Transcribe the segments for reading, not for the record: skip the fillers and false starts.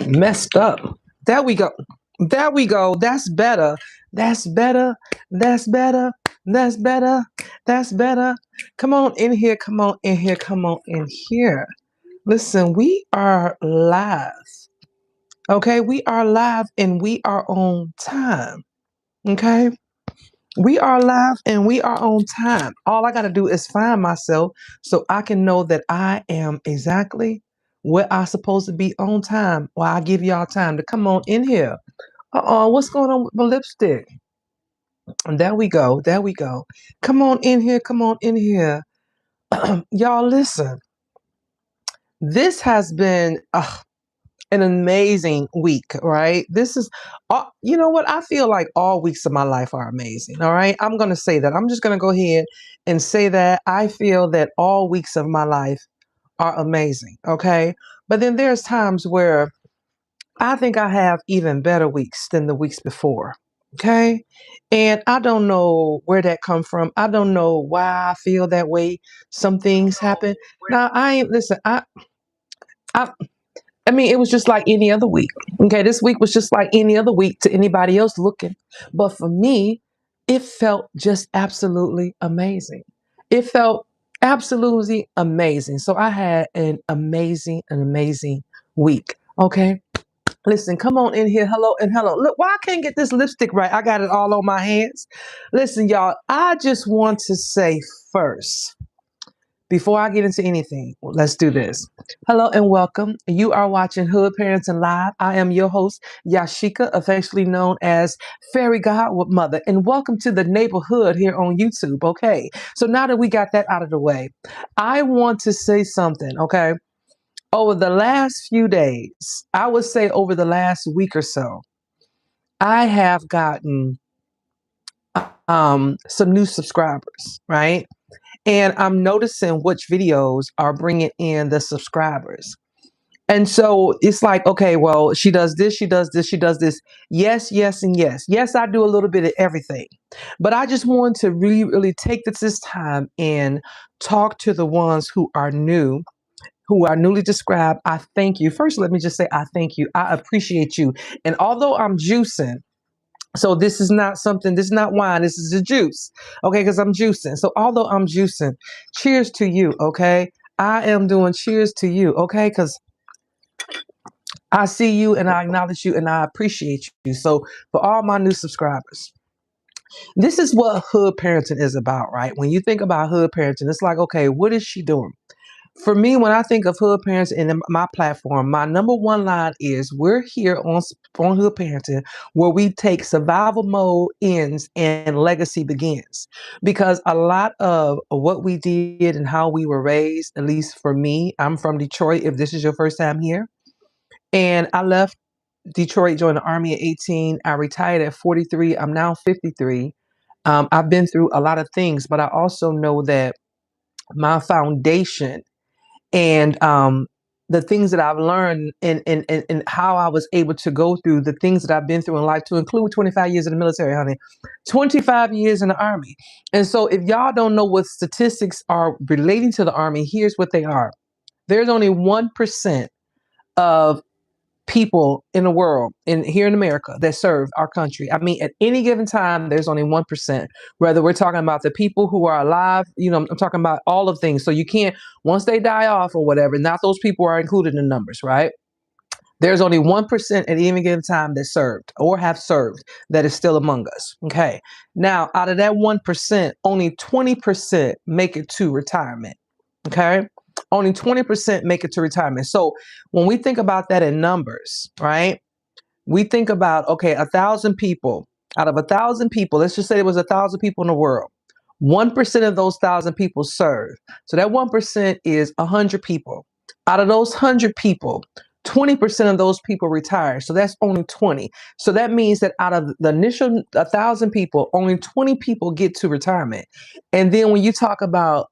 Messed up. There we go. There we go. That's better. That's better. That's better. That's better. That's better. Come on in here. Come on in here. Come on in here. Listen, we are live. Okay, we are live and we are on time. Okay, we are live and we are on time. All I got to do is find myself so I can know that I am exactly where I'm supposed to be on time while I give y'all time to come on in here. What's going on with my lipstick? And there we go. There we go. Come on in here. Come on in here. Y'all, listen. This has been an amazing week, right? This is, you know what? I feel like all weeks of my life are amazing. All right. I'm going to say that. I'm just going to go ahead and say that I feel that all weeks of my life are amazing. Okay. But then there's times where I think I have even better weeks than the weeks before. Okay. And I don't know where that come from. I don't know why I feel that way. Some things happen. Now I ain't listen, I I mean, it was just like any other week. Okay, this week was just like any other week to anybody else looking. But for me, it felt just absolutely amazing. It felt absolutely amazing. So I had an amazing week. Okay. Listen, come on in here. Hello and hello. Look, why I can't get this lipstick right? I got it all on my hands. Listen, y'all, I just want to say first, before I get into anything, let's do this. Hello and welcome. You are watching Hood Parenting Live. I am your host, Yasheka, affectionately known as Fairy Godmother, and welcome to the neighborhood here on YouTube. Okay, so now that we got that out of the way, I want to say something. Okay, over the last few days, I would say over the last week or so, I have gotten some new subscribers, right? And I'm noticing which videos are bringing in the subscribers. And so it's like, okay, well, she does this, she does this, she does this. Yes, yes, and yes. Yes, I do a little bit of everything. But I just want to really, really take this time and talk to the ones who are new, who are newly described. I thank you. First, let me just say I thank you. I appreciate you. And although I'm juicing, so this is not something, this is not wine, this is the juice. Okay, because I'm juicing. So although I'm juicing, cheers to you, okay? I am doing cheers to you, okay? Because I see you and I acknowledge you and I appreciate you. So for all my new subscribers, this is what hood parenting is about, right? When you think about hood parenting, it's like, okay, what is she doing? For me, when I think of hood parents and my platform, my number one line is we're here on hood parenting where we take survival mode ends and legacy begins. Because a lot of what we did and how we were raised, at least for me, I'm from Detroit, if this is your first time here, and I left Detroit, joined the Army at 18. I retired at 43. I'm now 53. I've been through a lot of things, but I also know that my foundation and the things that I've learned and how I was able to go through the things that I've been through in life, to include 25 years in the military, honey, 25 years in the Army. And so if y'all don't know what statistics are relating to the Army, here's what they are. There's only 1% of people in the world, in here in America, that serve our country. I mean, at any given time, there's only 1%. Whether we're talking about the people who are alive, you know, I'm talking about all of things. So you can't, once they die off or whatever, not those people are included in the numbers, right? There's only 1% at any given time that served or have served that is still among us. Okay. Now, out of that 1%, only 20% make it to retirement. Okay. Only 20% make it to retirement. So when we think about that in numbers, right? We think about, okay, 1,000 people, out of 1,000 people, let's just say there was 1,000 people in the world. 1% of those 1,000 people serve. So that 1% is 100 people. Out of those 100 people, 20% of those people retire. So that's only 20. So that means that out of the initial 1,000 people, only 20 people get to retirement. And then when you talk about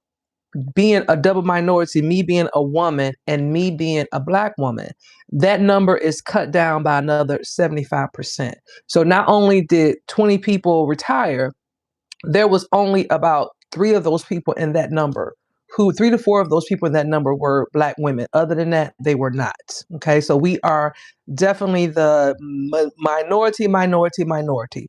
being a double minority, me being a woman and me being a Black woman, that number is cut down by another 75%. So not only did 20 people retire, there was only about 3 of those people in that number who 3 to 4 of those people in that number were Black women. Other than that, they were not. Okay. So we are definitely the minority.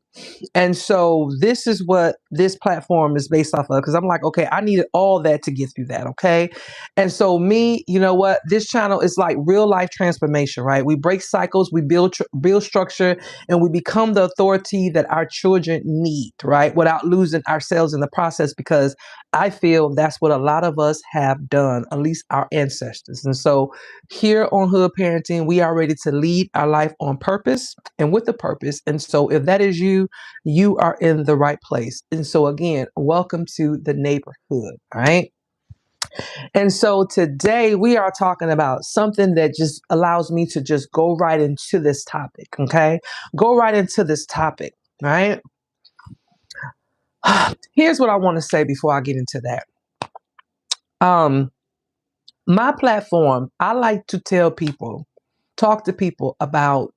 And so this is what this platform is based off of, because I'm like, okay, I needed all that to get through that. Okay. And so me, you know what, this channel is like real life transformation, right? We break cycles, we build structure, and we become the authority that our children need, right? Without losing ourselves in the process, because I feel that's what a lot of us have done, at least our ancestors. And so here on Hood Parenting, we are ready to lead our life on purpose and with a purpose. And so if that is you, you are in the right place. And so again, welcome to the neighborhood. All right. And so today we are talking about something that just allows me to just go right into this topic. Okay. Go right into this topic. Right. Here's what I want to say before I get into that. My platform, I like to tell people, talk to people about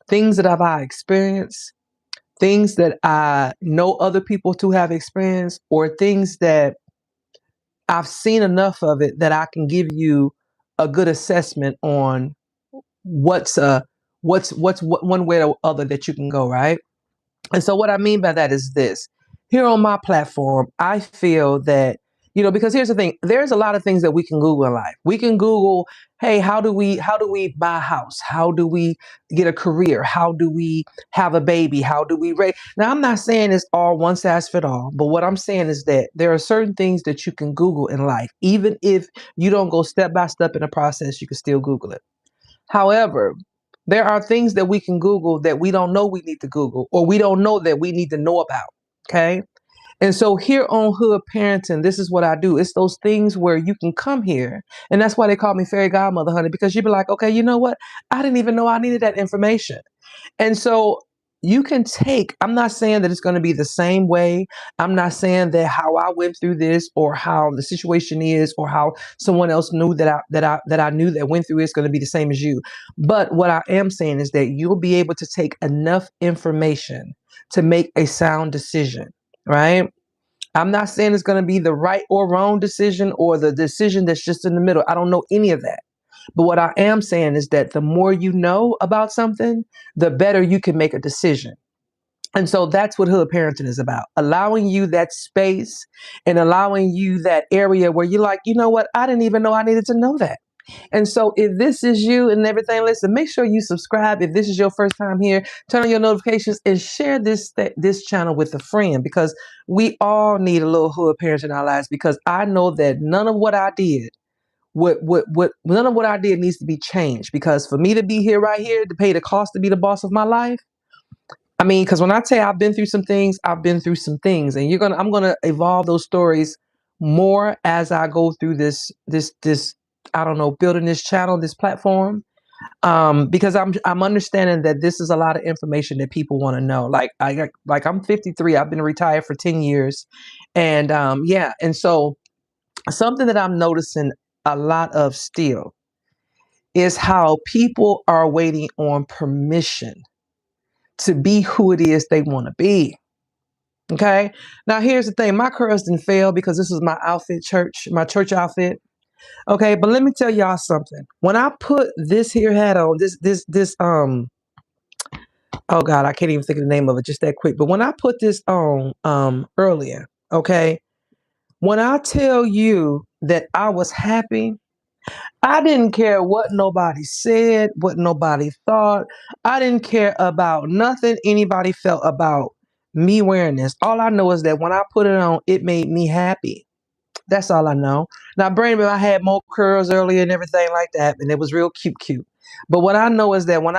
things that I experienced, things that I know other people to have experienced, or things that I've seen enough of it that I can give you a good assessment on what's one way or other that you can go, right? And so what I mean by that is this. Here on my platform, I feel that, because here's the thing, there's a lot of things that we can Google in life. We can Google, hey, how do we buy a house? How do we get a career? How do we have a baby? How do we raise? Now, I'm not saying it's all one size fit all, but what I'm saying is that there are certain things that you can Google in life. Even if you don't go step by step in the process, you can still Google it. However, there are things that we can Google that we don't know we need to Google, or we don't know that we need to know about. Okay. And so here on Hood Parenting, this is what I do. It's those things where you can come here. And that's why they call me Fairy Godmother, honey, because you'd be like, okay, you know what? I didn't even know I needed that information. And so you can take, I'm not saying that it's going to be the same way. I'm not saying that how I went through this or how the situation is or how someone else knew that I knew that went through it's going to be the same as you. But what I am saying is that you'll be able to take enough information to make a sound decision, right? I'm not saying it's going to be the right or wrong decision or the decision that's just in the middle. I don't know any of that. But what I am saying is that the more you know about something, the better you can make a decision. And so that's what Hood Parenting is about, allowing you that space and allowing you that area where you're like, you know what? I didn't even know I needed to know that. And so if this is you and everything, listen, make sure you subscribe. If this is your first time here, turn on your notifications and share this channel with a friend, because we all need a little Hood Parents in our lives, because I know that none of what I did none of what I did needs to be changed, because for me to be here right here to pay the cost to be the boss of my life. I mean, because when I tell you I've been through some things, I've been through some things, and I'm gonna evolve those stories more as I go through this I don't know, building this channel, this platform. Because I'm understanding that this is a lot of information that people want to know. Like I'm 53, I've been retired for 10 years, and yeah, and so something that I'm noticing a lot of still is how people are waiting on permission to be who it is they want to be. Okay. Now here's the thing. My curls didn't fail because this was my outfit, my church outfit. Okay, but let me tell y'all something. When I put this here hat on, this oh God, I can't even think of the name of it just that quick. But when I put this on earlier, okay, when I tell you that I was happy, I didn't care what nobody said, what nobody thought. I didn't care about nothing anybody felt about me wearing this. All I know is that when I put it on, it made me happy. That's all I know. Now, Brandon, I had more curls earlier and everything like that, and it was real cute. But what I know is that when